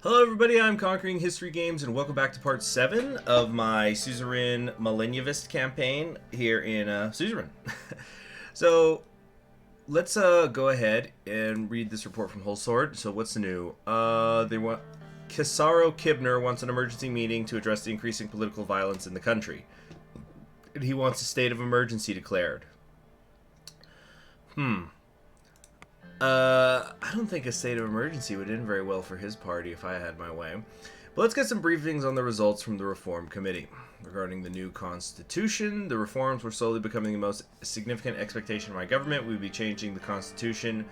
Hello everybody, I'm Conquering History Games and welcome back to part 7 of my Suzerain Malenyevist campaign here in Suzerain. So, let's go ahead and read this report from Whole Sword. So what's new? They want... Kisaro Kibner wants an emergency meeting to address the increasing political violence in the country. And he wants a state of emergency declared. I don't think a state of emergency would end very well for his party if I had my way. But let's get some briefings on the results from the Reform Committee. Regarding the new Constitution, the reforms were slowly becoming the most significant expectation of my government. We would be changing the Constitution.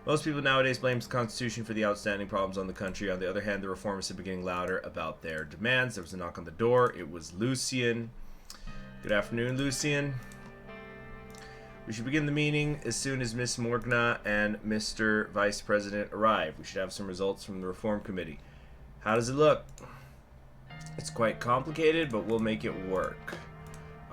Most people nowadays blame the Constitution for the outstanding problems on the country. On the other hand, the reformers have been getting louder about their demands. There was a knock on the door. It was Lucian. Good afternoon, Lucian. We should begin the meeting as soon as Miss Morgna and Mr. Vice President arrive. We should have some results from the Reform Committee. How does it look? It's quite complicated, but we'll make it work.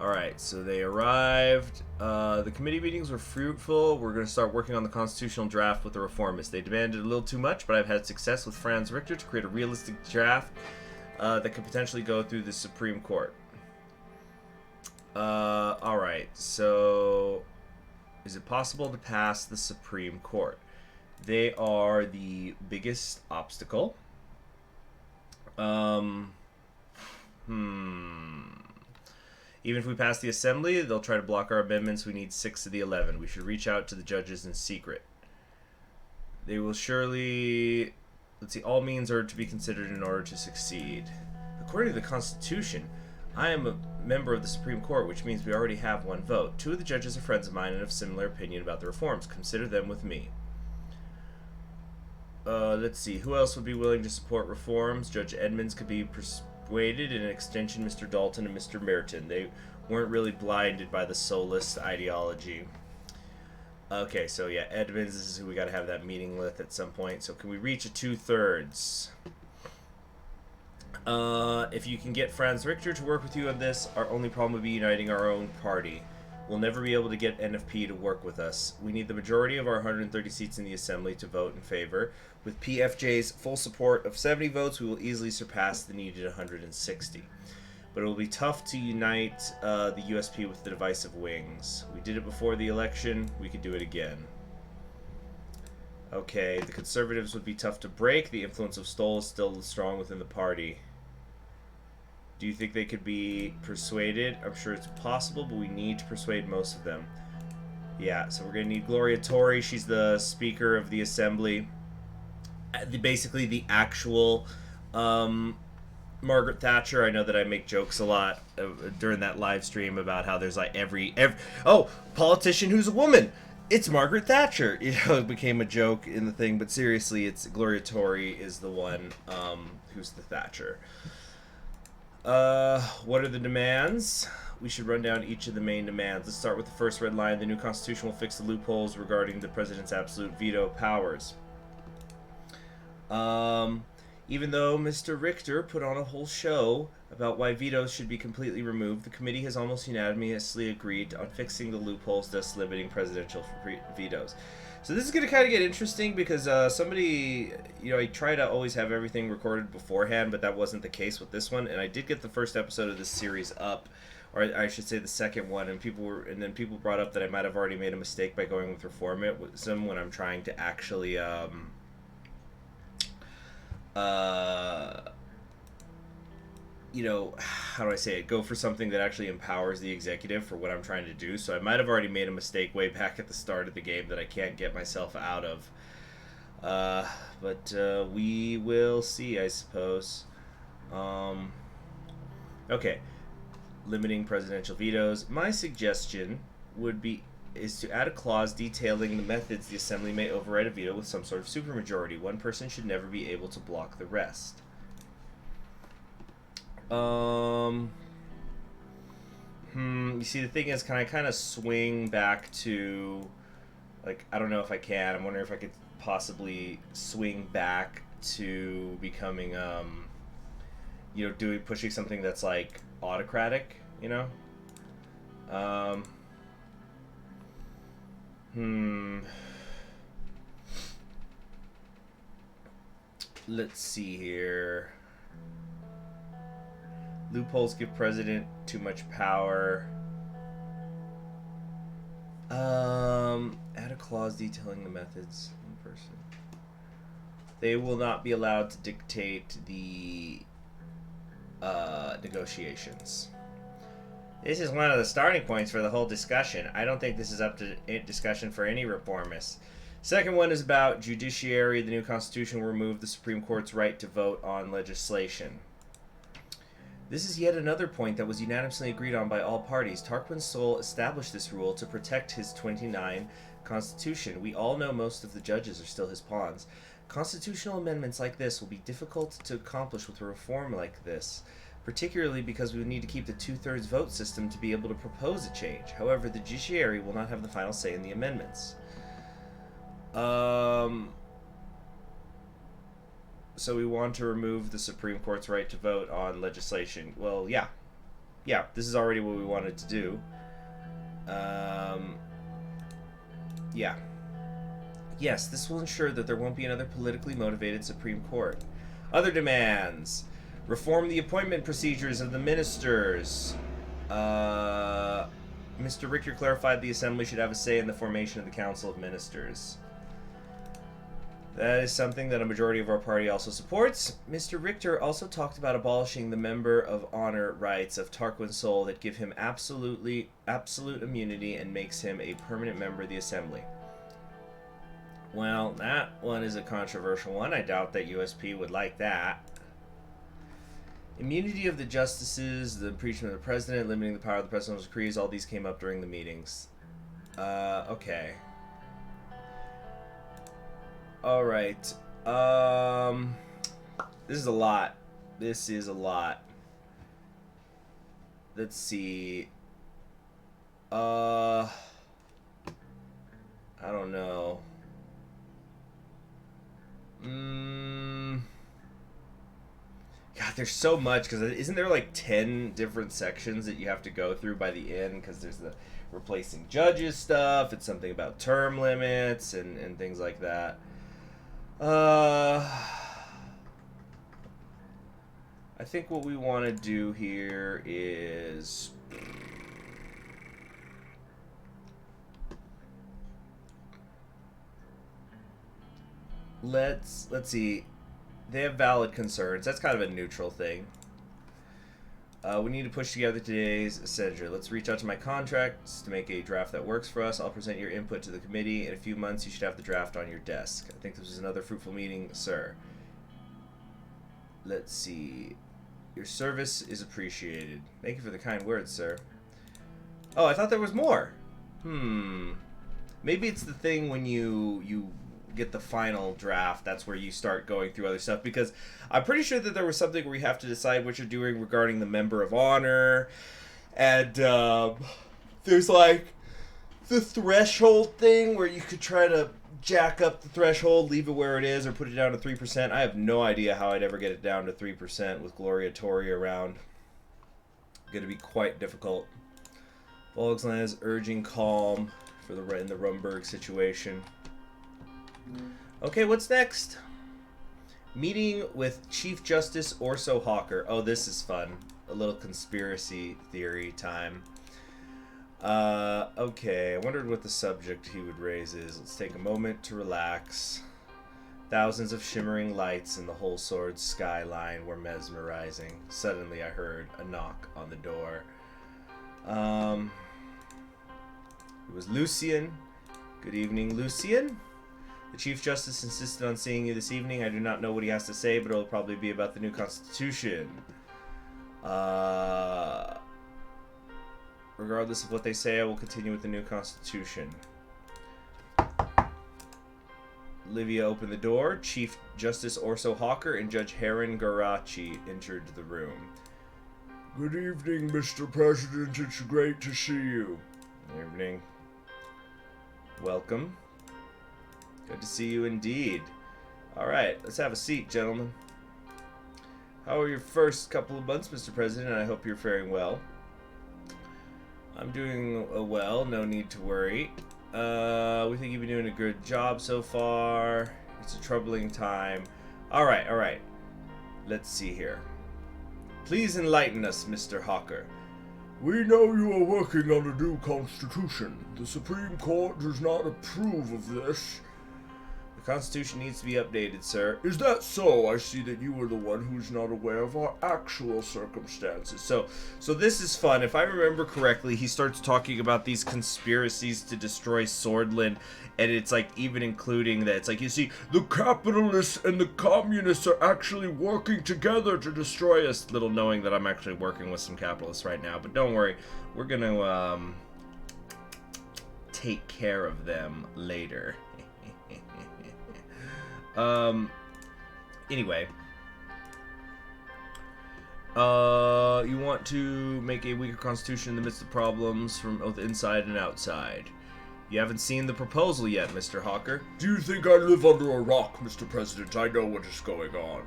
Alright, so they arrived. The committee meetings were fruitful. We're going to start working on the constitutional draft with the reformists. They demanded a little too much, but I've had success with Franc Richter to create a realistic draft that could potentially go through the Supreme Court. Alright, so... is it possible to pass the Supreme Court? They are the biggest obstacle. Even if we pass the Assembly, they'll try to block our amendments. We need 6 of the 11. We should reach out to the judges in secret. They will surely... let's see, all means are to be considered in order to succeed. According to the Constitution, I am a member of the Supreme Court, which means we already have one vote. 2 of the judges are friends of mine and have similar opinion about the reforms. Consider them with me. Let's see. Who else would be willing to support reforms? Judge Edmonds could be persuaded. In an extension, Mr. Dalton and Mr. Merton. They weren't really blinded by the Solist ideology. Okay, so yeah, Edmonds is who we got to have that meeting with at some point. So can we reach a 2/3? If you can get Franc Richter to work with you on this, our only problem would be uniting our own party. We'll never be able to get NFP to work with us. We need the majority of our 130 seats in the Assembly to vote in favor. With PFJ's full support of 70 votes, we will easily surpass the needed 160. But it will be tough to unite the USP with the divisive wings. We did it before the election. We could do it again. Okay, the Conservatives would be tough to break. The influence of Stoll is still strong within the party. Do you think they could be persuaded? I'm sure it's possible, but we need to persuade most of them. Yeah, so we're going to need Gloria Torrey. She's the Speaker of the Assembly. Basically the actual Margaret Thatcher. I know that I make jokes a lot during that live stream about how there's like every oh, politician who's a woman. It's Margaret Thatcher. You know, it became a joke in the thing, but seriously, it's Gloria Torrey is the one who's the Thatcher. What are the demands? We should run down each of the main demands. Let's start with the first red line. The new constitution will fix the loopholes regarding the president's absolute veto powers. Even though Mr. Richter put on a whole show about why vetoes should be completely removed, the committee has almost unanimously agreed on fixing the loopholes, thus limiting presidential vetoes. So this is going to kind of get interesting because somebody, you know, I try to always have everything recorded beforehand, but that wasn't the case with this one. And I did get the first episode of this series up, or I should say the second one, and then people brought up that I might have already made a mistake by going with reformism when I'm trying to actually you know, how do I say it? Go for something that actually empowers the executive for what I'm trying to do. So I might have already made a mistake way back at the start of the game that I can't get myself out of. But we will see, I suppose. Okay. Limiting presidential vetoes. My suggestion is to add a clause detailing the methods the Assembly may override a veto with some sort of supermajority. One person should never be able to block the rest. You see, the thing is, can I kind of swing back to, like, I don't know if I can. I'm wondering if I could possibly swing back to becoming, you know, pushing something that's, like, autocratic, you know? Let's see here. Loopholes give president too much power. Add a clause detailing the methods in person. They will not be allowed to dictate the negotiations. This is one of the starting points for the whole discussion. I don't think this is up to discussion for any reformists. Second one is about judiciary. The new constitution will remove the Supreme Court's right to vote on legislation. This is yet another point that was unanimously agreed on by all parties. Tarquin Sol established this rule to protect his 29 constitution. We all know most of the judges are still his pawns. Constitutional amendments like this will be difficult to accomplish with a reform like this, particularly because we would need to keep the two-thirds vote system to be able to propose a change. However, the judiciary will not have the final say in the amendments. So we want to remove the Supreme Court's right to vote on legislation. Well, yeah. Yeah, this is already what we wanted to do. Yeah. Yes, this will ensure that there won't be another politically motivated Supreme Court. Other demands. Reform the appointment procedures of the ministers. Mr. Richter clarified the Assembly should have a say in the formation of the Council of Ministers. That is something that a majority of our party also supports. Mr. Richter also talked about abolishing the member of honor rights of Tarquin Sol that give him absolute immunity and makes him a permanent member of the Assembly. Well, that one is a controversial one. I doubt that USP would like that. Immunity of the justices, the impeachment of the president, limiting the power of the presidential decrees, all these came up during the meetings. Okay. Alright. This is a lot. This is a lot. Let's see. I don't know. God, there's so much, because isn't there like 10 different sections that you have to go through by the end? Because there's the replacing judges stuff, it's something about term limits and things like that. I think what we want to do here is let's see. They have valid concerns. That's kind of a neutral thing. We need to push together today's essential. Let's reach out to my contracts to make a draft that works for us. I'll present your input to the committee. In a few months, you should have the draft on your desk. I think this was another fruitful meeting, sir. Let's see. Your service is appreciated. Thank you for the kind words, sir. Oh, I thought there was more. Maybe it's the thing when you get the final draft, that's where you start going through other stuff, because I'm pretty sure that there was something where you have to decide what you're doing regarding the member of honor, and there's like the threshold thing where you could try to jack up the threshold, leave it where it is, or put it down to 3%. I have no idea how I'd ever get it down to 3% with Gloria Tori around. Going to be quite difficult. Volksland is urging calm for in the Rumberg situation. Okay, what's next? Meeting with Chief Justice Orso Hawker. Oh, this is fun. A little conspiracy theory time. Okay, I wondered what the subject he would raise is. Let's take a moment to relax. Thousands of shimmering lights in the whole sword skyline were mesmerizing. Suddenly I heard a knock on the door. It was Lucien. Good evening, Lucien. The Chief Justice insisted on seeing you this evening. I do not know what he has to say, but it will probably be about the new Constitution. Regardless of what they say, I will continue with the new Constitution. Livia opened the door. Chief Justice Orso Hawker and Judge Heron Garachi entered the room. Good evening, Mr. President. It's great to see you. Good evening. Welcome. Good to see you indeed. Alright, let's have a seat, gentlemen. How are your first couple of months, Mr. President? I hope you're faring well. I'm doing well, no need to worry. We think you've been doing a good job so far. It's a troubling time. Alright, alright. Let's see here. Please enlighten us, Mr. Hawker. We know you are working on a new constitution. The Supreme Court does not approve of this. The Constitution needs to be updated, sir. Is that so? I see that you are the one who's not aware of our actual circumstances. So this is fun. If I remember correctly, he starts talking about these conspiracies to destroy Swordland, and it's like even including that. It's like, you see, the capitalists and the communists are actually working together to destroy us. Little knowing that I'm actually working with some capitalists right now, but don't worry, we're gonna take care of them later. Anyway. You want to make a weaker constitution in the midst of problems from both inside and outside. You haven't seen the proposal yet, Mr. Hawker. Do you think I live under a rock, Mr. President? I know what is going on.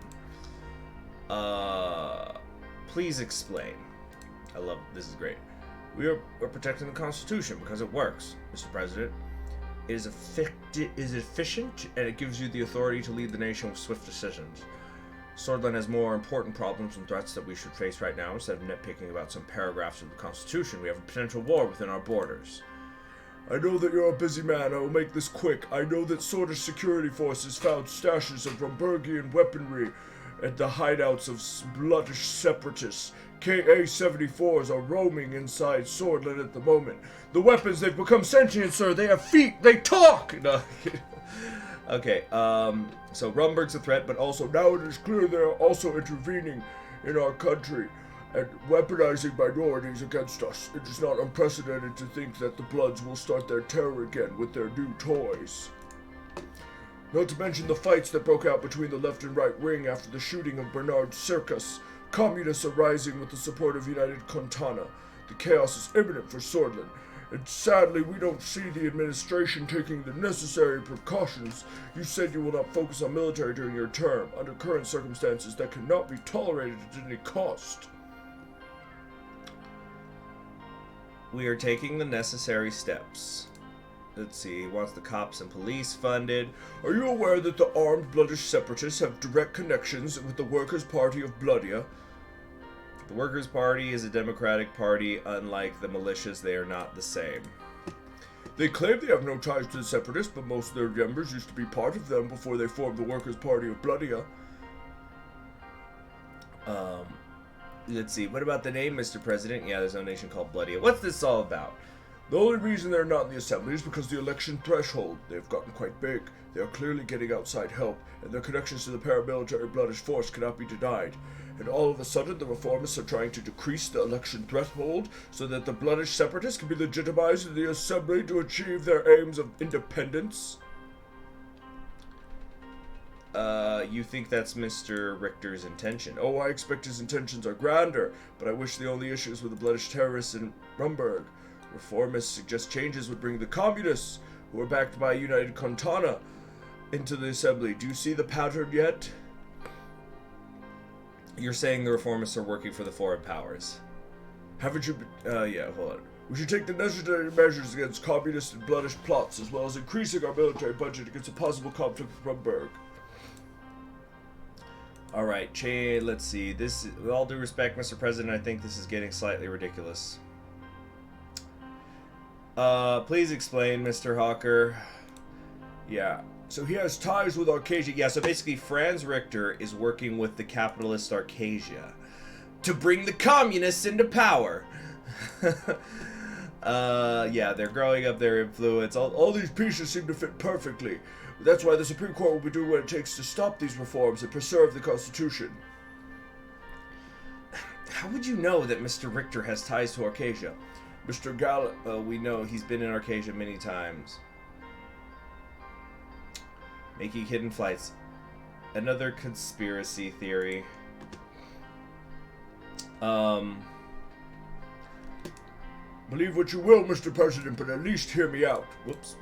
Please explain. I love this is great. We're protecting the Constitution because it works, Mr. President. It is efficient, and it gives you the authority to lead the nation with swift decisions. Swordland has more important problems and threats that we should face right now. Instead of nitpicking about some paragraphs of the Constitution, we have a potential war within our borders. I know that you're a busy man. I will make this quick. I know that Swordlish security forces found stashes of Rombergian weaponry at the hideouts of bloodish separatists. KA-74s are roaming inside Swordland at the moment. The weapons, they've become sentient, sir. They have feet. They talk! No. Okay, So Rumberg's a threat, but also now it is clear they are also intervening in our country and weaponizing minorities against us. It is not unprecedented to think that the Bloods will start their terror again with their new toys. Not to mention the fights that broke out between the left and right wing after the shooting of Bernard Circus. Communists are rising with the support of United Contana. The chaos is imminent for Swordland, and sadly we don't see the administration taking the necessary precautions. You said you will not focus on military during your term. Under current circumstances, that cannot be tolerated at any cost. We are taking the necessary steps. Let's see, he wants the cops and police funded. Are you aware that the armed bloodish separatists have direct connections with the Workers' Party of Bloodia? The Workers' Party is a democratic party. Unlike the militias, they are not the same. They claim they have no ties to the separatists, but most of their members used to be part of them before they formed the Workers' Party of Bloodia. Let's see, what about the name, Mr. President? Yeah, there's no nation called Bloodia. What's this all about? The only reason they're not in the assembly is because the election threshold. They've gotten quite big. They are clearly getting outside help, and their connections to the paramilitary bloodish force cannot be denied. And all of a sudden, the reformists are trying to decrease the election threshold so that the bloodish separatists can be legitimized in the assembly to achieve their aims of independence. You think that's Mr. Richter's intention? Oh, I expect his intentions are grander, but I wish the only issues with the bloodish terrorists in Rumberg. Reformists suggest changes would bring the communists, who are backed by United Contana, into the assembly. Do you see the pattern yet? You're saying the reformists are working for the foreign powers. Haven't you been, yeah, hold on. We should take the necessary measures against communist and bloodish plots, as well as increasing our military budget against a possible conflict with Rumberg. Alright, let's see. This, with all due respect, Mr. President, I think this is getting slightly ridiculous. Please explain, Mr. Hawker. Yeah. So he has ties with Arcasia. Yeah, so basically Franz Richter is working with the capitalist Arcasia to bring the communists into power. Yeah, they're growing up their influence. All these pieces seem to fit perfectly. That's why the Supreme Court will be doing what it takes to stop these reforms and preserve the Constitution. How would you know that Mr. Richter has ties to Arcasia? Mr. Gall, we know he's been in Arcasia many times. Making hidden flights. Another conspiracy theory. Believe what you will, Mr. President, but at least hear me out. Whoops.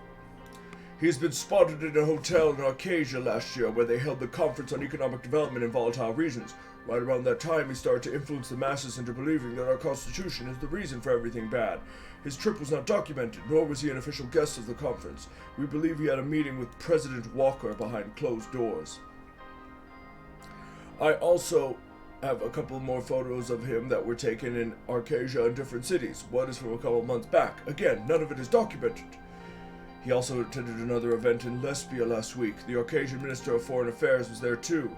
He's been spotted in a hotel in Arcasia last year where they held the Conference on Economic Development and Volatile Reasons. Right around that time, he started to influence the masses into believing that our Constitution is the reason for everything bad. His trip was not documented, nor was he an official guest of the conference. We believe he had a meeting with President Walker behind closed doors. I also have a couple more photos of him that were taken in Arcasia and different cities. One is from a couple months back. Again, none of it is documented. He also attended another event in Lesbia last week. The Arcasian Minister of Foreign Affairs was there too.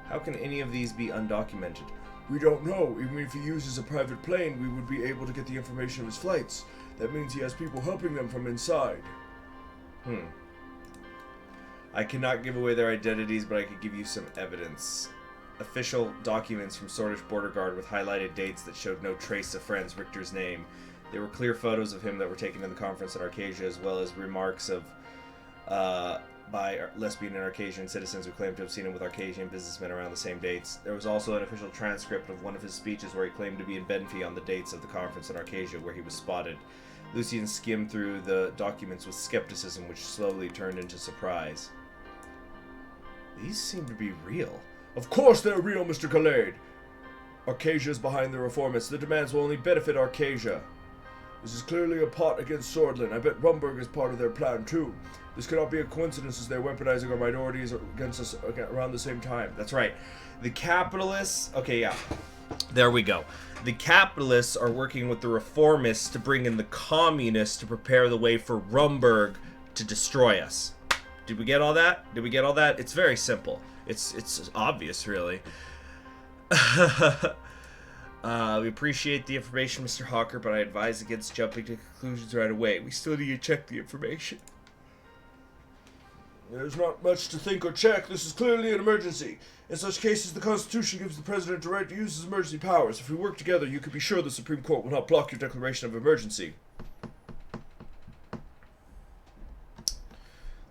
How can any of these be undocumented? We don't know. Even if he uses a private plane, we would be able to get the information of his flights. That means he has people helping them from inside. I cannot give away their identities, but I could give you some evidence. Official documents from Sordish Border Guard with highlighted dates that showed no trace of Franz Richter's name. There were clear photos of him that were taken in the conference in Arcasia, as well as remarks of by lesbian and Arcasian citizens who claimed to have seen him with Arcasian businessmen around the same dates. There was also an official transcript of one of his speeches where he claimed to be in Benfey on the dates of the conference in Arcasia, where he was spotted. Lucian skimmed through the documents with skepticism, which slowly turned into surprise. These seem to be real. Of course they're real, Mr. Gallade. Arcasia is behind the reformists. The demands will only benefit Arcasia. This is clearly a plot against Swordland. I bet Rumburg is part of their plan too. This cannot be a coincidence as they're weaponizing our minorities against us around the same time. That's right. The capitalists... Okay, yeah. There we go. The capitalists are working with the reformists to bring in the communists to prepare the way for Rumburg to destroy us. Did we get all that? Did we get all that? It's very simple. It's obvious, really. We appreciate the information, Mr. Hawker, but I advise against jumping to conclusions right away. We still need to check the information. There's not much to think or check. This is clearly an emergency. In such cases, the Constitution gives the President the right to use his emergency powers. If we work together, you can be sure the Supreme Court will not block your declaration of emergency.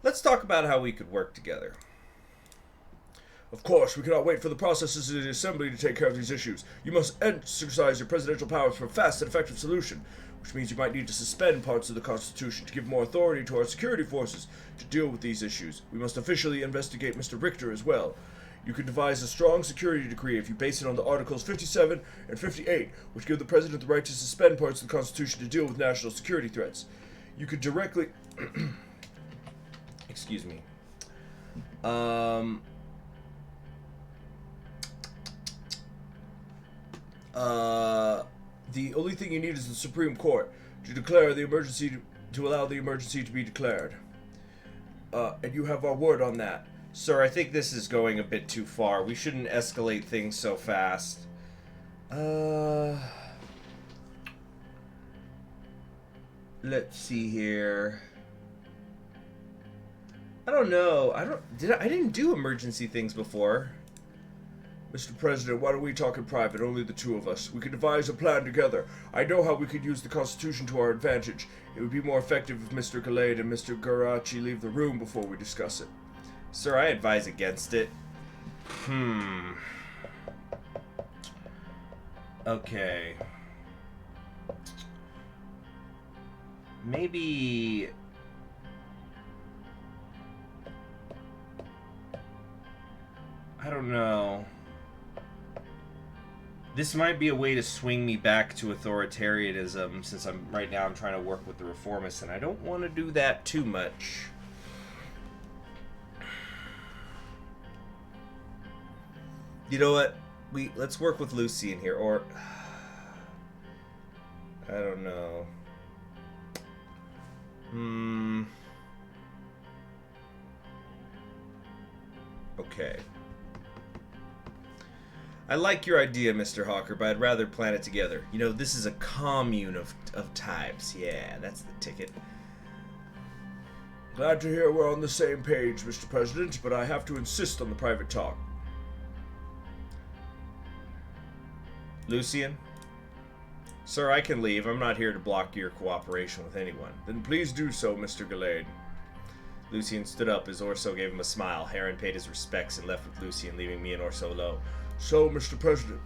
Let's talk about how we could work together. Of course, we cannot wait for the processes in the Assembly to take care of these issues. You must exercise your presidential powers for a fast and effective solution, which means you might need to suspend parts of the Constitution to give more authority to our security forces to deal with these issues. We must officially investigate Mr. Richter as well. You can devise a strong security decree if you base it on the Articles 57 and 58, which give the President the right to suspend parts of the Constitution to deal with national security threats. You could directly... Excuse me. The only thing you need is the Supreme Court to declare the emergency, to allow the emergency to be declared. And you have our word on that. Sir, I think this is going a bit too far. We shouldn't escalate things so fast. Let's see here. I don't know. I didn't do emergency things before. Mr. President, why don't we talk in private, only the two of us? We could devise a plan together. I know how we could use the Constitution to our advantage. It would be more effective if Mr. Gallade and Mr. Garachi leave the room before we discuss it. Sir, I advise against it. Okay. Maybe... I don't know. This might be a way to swing me back to authoritarianism, since right now I'm trying to work with the reformists, and I don't want to do that too much. You know what? Let's work with Lucy in here, or I don't know. Okay. I like your idea, Mr. Hawker, but I'd rather plan it together. You know, this is a commune of types. Yeah, that's the ticket. Glad to hear we're on the same page, Mr. President, but I have to insist on the private talk. Lucian? Sir, I can leave. I'm not here to block your cooperation with anyone. Then please do so, Mr. Gallade. Lucian stood up as Orso gave him a smile. Heron paid his respects and left with Lucian, leaving me and Orso alone. So, Mr. President,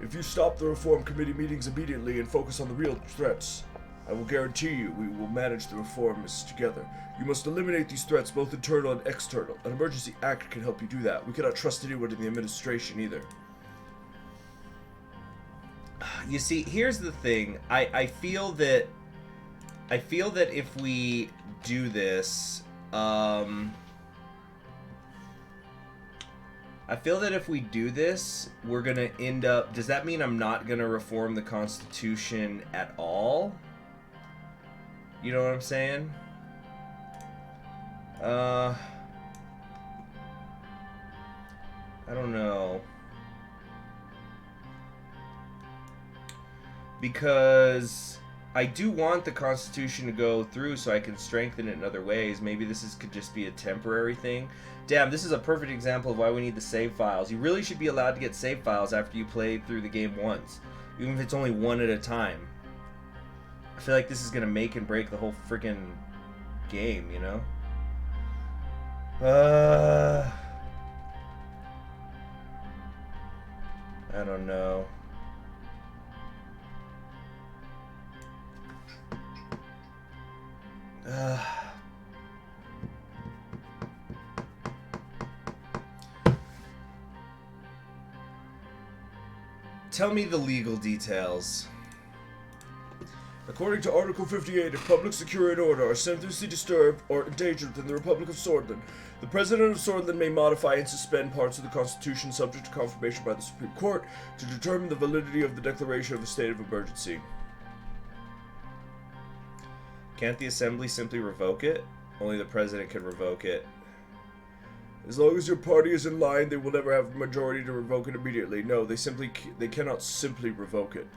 if you stop the Reform Committee meetings immediately and focus on the real threats, I will guarantee you we will manage the reformists together. You must eliminate these threats, both internal and external. An emergency act can help you do that. We cannot trust anyone in the administration either. You see, here's the thing. I feel that if we do this, I I feel that if we do this, we're gonna end up... Does that mean I'm not gonna reform the Constitution at all? You know what I'm saying? I don't know. Because I do want the Constitution to go through so I can strengthen it in other ways. Maybe this could just be a temporary thing. Damn, this is a perfect example of why we need the save files. You really should be allowed to get save files after you play through the game once. Even if it's only one at a time. I feel like this is going to make and break the whole freaking game, you know? I don't know. Tell me the legal details. According to Article 58, if public security and order are seriously disturbed or endangered within the Republic of Swordland, the President of Swordland may modify and suspend parts of the Constitution subject to confirmation by the Supreme Court to determine the validity of the declaration of a state of emergency. Can't the Assembly simply revoke it? Only the President can revoke it. As long as your party is in line, they will never have a majority to revoke it immediately. No, they cannot simply revoke it.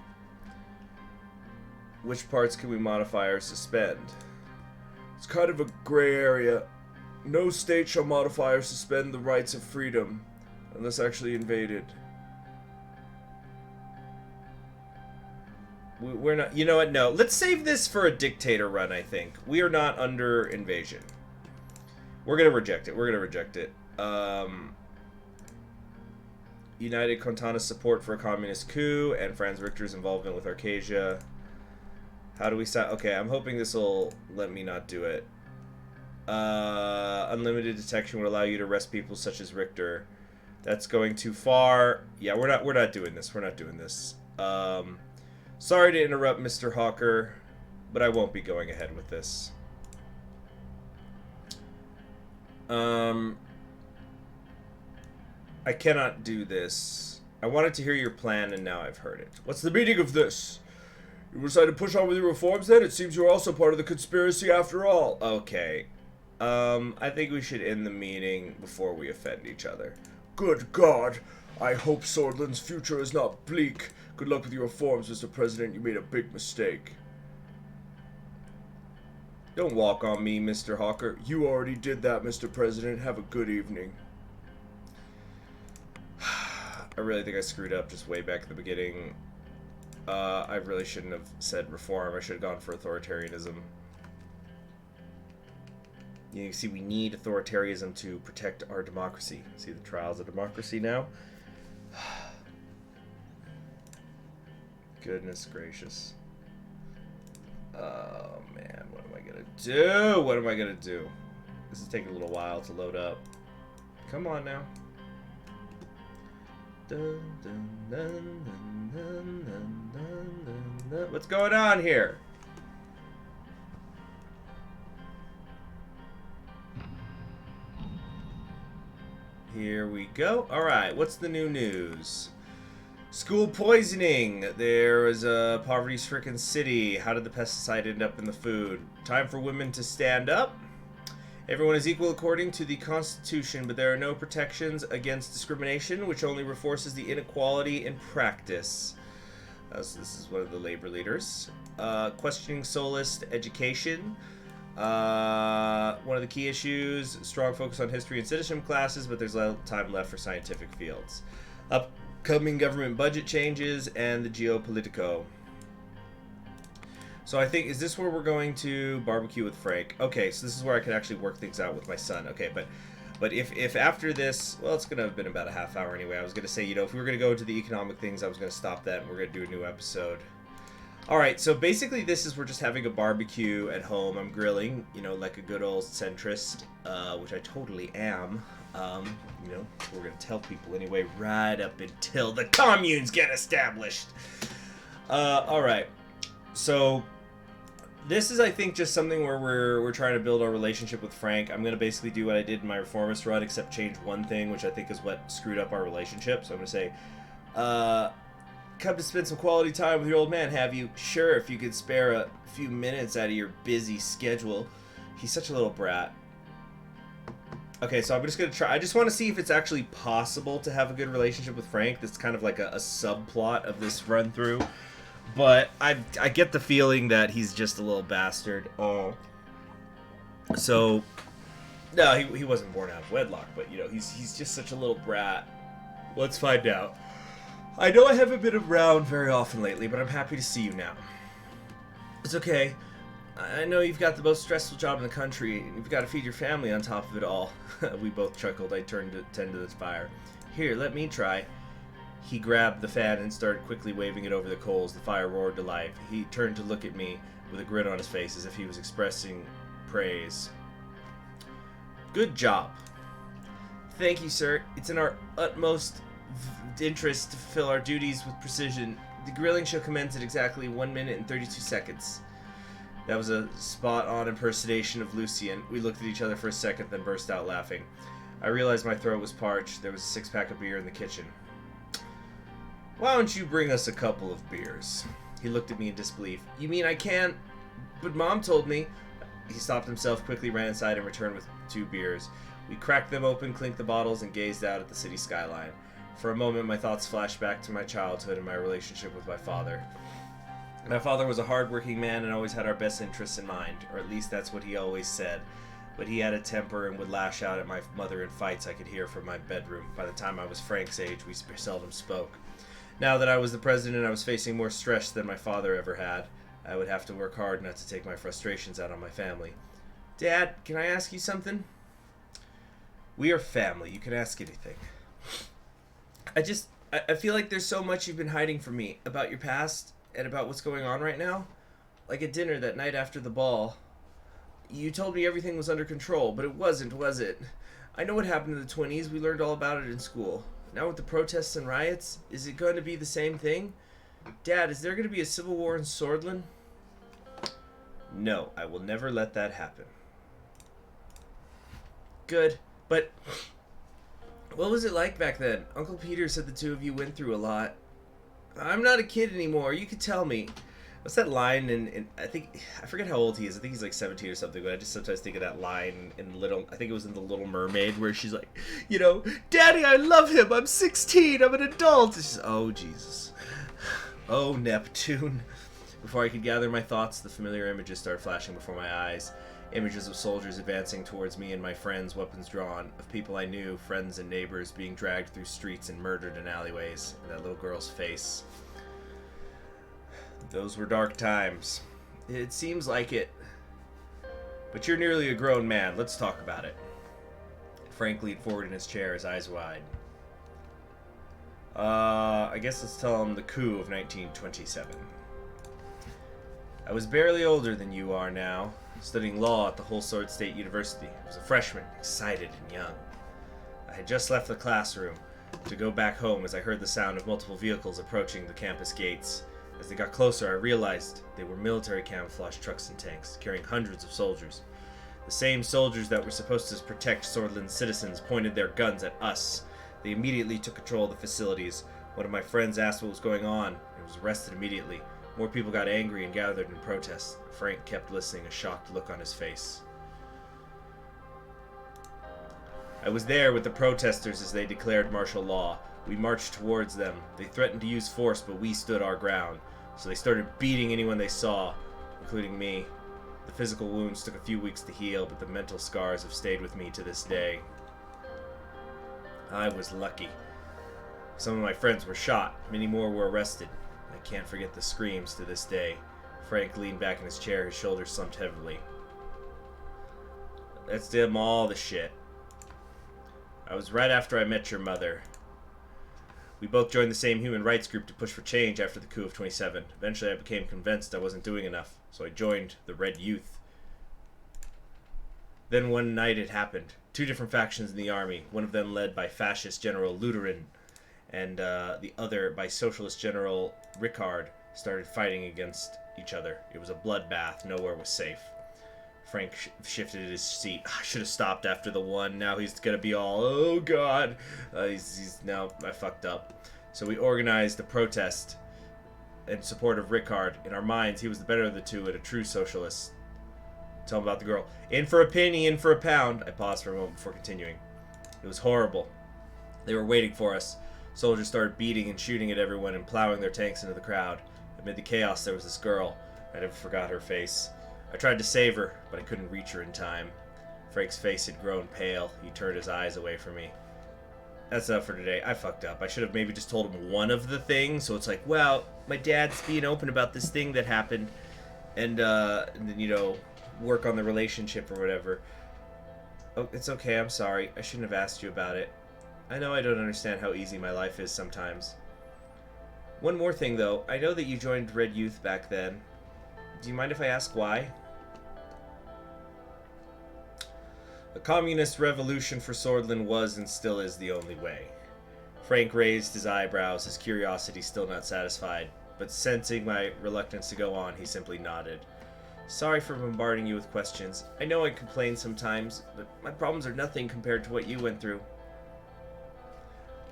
Which parts can we modify or suspend? It's kind of a gray area. No state shall modify or suspend the rights of freedom unless actually invaded. We're not... You know what? No. Let's save this for a dictator run, I think. We are not under invasion. We're going to reject it. We're going to reject it. United Contana's support for a communist coup and Franz Richter's involvement with Arcasia. How do we start? Okay, I'm hoping this will let me not do it. Unlimited detection would allow you to arrest people such as Richter. That's going too far. Yeah, we're not doing this. We're not doing this. Sorry to interrupt, Mr. Hawker, but I won't be going ahead with this. I cannot do this. I wanted to hear your plan, and now I've heard it. What's the meaning of this? You decided to push on with your reforms then? It seems you're also part of the conspiracy after all. Okay. I think we should end the meeting before we offend each other. Good God. I hope Swordland's future is not bleak. Good luck with your reforms, Mr. President. You made a big mistake. Don't walk on me, Mr. Hawker. You already did that, Mr. President. Have a good evening. I really think I screwed up just way back at the beginning. I really shouldn't have said reform. I should have gone for authoritarianism. You see, we need authoritarianism to protect our democracy. See the trials of democracy now? Goodness gracious. Oh, man. What am I going to do? What am I going to do? This is taking a little while to load up. Come on now. Dun, dun, dun, dun, dun, dun, dun, dun. What's going on here? Here we go. Alright, what's the new news? School poisoning. There was a poverty-stricken city. How did the pesticide end up in the food? Time for women to stand up. Everyone is equal according to the Constitution, but there are no protections against discrimination, which only reinforces the inequality in practice. So this is one of the labor leaders. Questioning socialist education. One of the key issues, strong focus on history and citizenship classes, but there's little time left for scientific fields. Upcoming government budget changes and the geopolitico. So I think, is this where we're going to barbecue with Frank? Okay, so this is where I can actually work things out with my son. Okay, but if after this, well, it's going to have been about a half hour anyway. I was going to say, you know, if we were going to go into the economic things, I was going to stop that and we're going to do a new episode. Alright, so basically this is we're just having a barbecue at home. I'm grilling, you know, like a good old centrist, which I totally am. You know, we're going to tell people anyway, right up until the communes get established. Alright, so This is, I think, just something where we're trying to build our relationship with Frank. I'm going to basically do what I did in my Reformist run, except change one thing, which I think is what screwed up our relationship. So I'm going to say, come to spend some quality time with your old man, have you? Sure, if you could spare a few minutes out of your busy schedule. He's such a little brat. Okay, so I'm just going to try. I just want to see if it's actually possible to have a good relationship with Frank. That's kind of like a subplot of this run-through. But I get the feeling that he's just a little bastard. So, no, he wasn't born out of wedlock, but, you know, he's just such a little brat. Let's find out. I know I haven't been around very often lately, but I'm happy to see you now. It's okay. I know you've got the most stressful job in the country, and you've got to feed your family on top of it all. We both chuckled. I turned to tend to the fire. Here, let me try. He grabbed the fan and started quickly waving it over the coals. The fire roared to life. He turned to look at me with a grin on his face as if he was expressing praise. Good job. Thank you, sir. It's in our utmost interest to fulfill our duties with precision. The grilling shall commence at exactly 1 minute and 32 seconds. That was a spot-on impersonation of Lucien. We looked at each other for a second, then burst out laughing. I realized my throat was parched. There was a six-pack of beer in the kitchen. Why don't you bring us a couple of beers? He looked at me in disbelief. You mean I can't? But Mom told me. He stopped himself, quickly ran inside, and returned with 2 beers. We cracked them open, clinked the bottles, and gazed out at the city skyline. For a moment, my thoughts flashed back to my childhood and my relationship with my father. My father was a hard-working man and always had our best interests in mind, or at least that's what he always said. But he had a temper and would lash out at my mother in fights I could hear from my bedroom. By the time I was Frank's age, we seldom spoke. Now that I was the president, I was facing more stress than my father ever had. I would have to work hard not to take my frustrations out on my family. Dad, can I ask you something? We are family. You can ask anything. I feel like there's so much you've been hiding from me about your past and about what's going on right now. Like at dinner that night after the ball. You told me everything was under control, but it wasn't, was it? I know what happened in the 20s. We learned all about it in school. Now with the protests and riots, is it going to be the same thing? Dad, is there going to be a civil war in Swordland? No, I will never let that happen. Good, but what was it like back then? Uncle Peter said the two of you went through a lot. I'm not a kid anymore. You could tell me. What's that line in I forget how old he is. I think he's like 17 or something, but I just sometimes think of that line in I think it was in The Little Mermaid, where she's like, you know, Daddy, I love him. I'm 16. I'm an adult. It's just, oh, Jesus. Oh, Neptune. Before I could gather my thoughts, the familiar images started flashing before my eyes. Images of soldiers advancing towards me and my friends, weapons drawn, of people I knew, friends and neighbors, being dragged through streets and murdered in alleyways, and that little girl's face. Those were dark times. It seems like it. But you're nearly a grown man. Let's talk about it. Frank leaned forward in his chair, his eyes wide. I guess let's tell him the coup of 1927. I was barely older than you are now, studying law at the Whole Sword State University. I was a freshman, excited and young. I had just left the classroom to go back home as I heard the sound of multiple vehicles approaching the campus gates. As they got closer, I realized they were military camouflage trucks and tanks, carrying hundreds of soldiers. The same soldiers that were supposed to protect Swordland's citizens pointed their guns at us. They immediately took control of the facilities. One of my friends asked what was going on and was arrested immediately. More people got angry and gathered in protest. Frank kept listening, a shocked look on his face. I was there with the protesters as they declared martial law. We marched towards them. They threatened to use force, but we stood our ground. So they started beating anyone they saw, including me. The physical wounds took a few weeks to heal, but the mental scars have stayed with me to this day. I was lucky. Some of my friends were shot. Many more were arrested. I can't forget the screams to this day. Frank leaned back in his chair, his shoulders slumped heavily. Let's dim all the shit. I was right after I met your mother. We both joined the same human rights group to push for change after the coup of 27. Eventually I became convinced I wasn't doing enough, so I joined the Red Youth. Then one night it happened. 2 different factions in the army, one of them led by fascist General Lutheran, and the other by Socialist General Ricard, started fighting against each other. It was a bloodbath. Nowhere was safe. Frank shifted his seat. I should have stopped after the one. Now he's gonna be all, oh god. He's now, I fucked up. So we organized a protest in support of Rickard. In our minds, he was the better of the two and a true socialist. Tell him about the girl. In for a penny, in for a pound. I paused for a moment before continuing. It was horrible. They were waiting for us. Soldiers started beating and shooting at everyone and plowing their tanks into the crowd. Amid the chaos, there was this girl. I never forgot her face. I tried to save her, but I couldn't reach her in time. Frank's face had grown pale. He turned his eyes away from me. That's enough for today. I fucked up. I should have maybe just told him one of the things. So it's like, well, my dad's being open about this thing that happened. And then, you know, work on the relationship or whatever. Oh, it's okay. I'm sorry. I shouldn't have asked you about it. I know I don't understand how easy my life is sometimes. One more thing, though. I know that you joined Red Youth back then. Do you mind if I ask why? A communist revolution for Swordland was and still is the only way. Frank raised his eyebrows, his curiosity still not satisfied, but sensing my reluctance to go on, he simply nodded. Sorry for bombarding you with questions. I know I complain sometimes, but my problems are nothing compared to what you went through.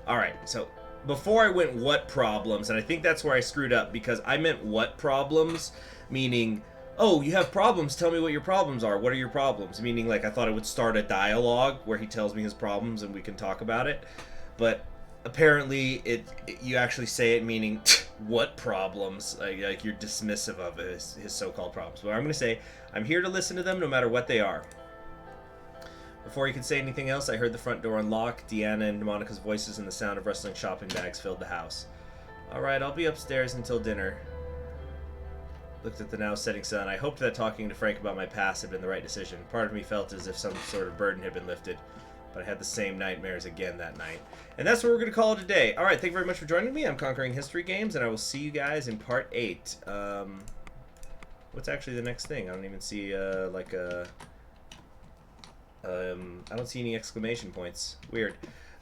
Alright, so before I went what problems, and I think that's where I screwed up, because I meant what problems, meaning, oh, you have problems, tell me what your problems are. What are your problems? Meaning, like, I thought it would start a dialogue where he tells me his problems and we can talk about it. But apparently, you actually say it meaning, what problems? Like you're dismissive of his so-called problems. But I'm going to say, I'm here to listen to them no matter what they are. Before he could say anything else, I heard the front door unlock. Deanna and Monica's voices and the sound of rustling shopping bags filled the house. Alright, I'll be upstairs until dinner. Looked at the now setting sun. I hoped that talking to Frank about my past had been the right decision. Part of me felt as if some sort of burden had been lifted, but I had the same nightmares again that night. And that's what we're going to call it a day. Alright, thank you very much for joining me. I'm Conquering History Games, and I will see you guys in part 8. What's actually the next thing? I don't even see, I don't see any exclamation points. Weird.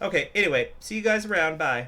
Okay, anyway, see you guys around. Bye.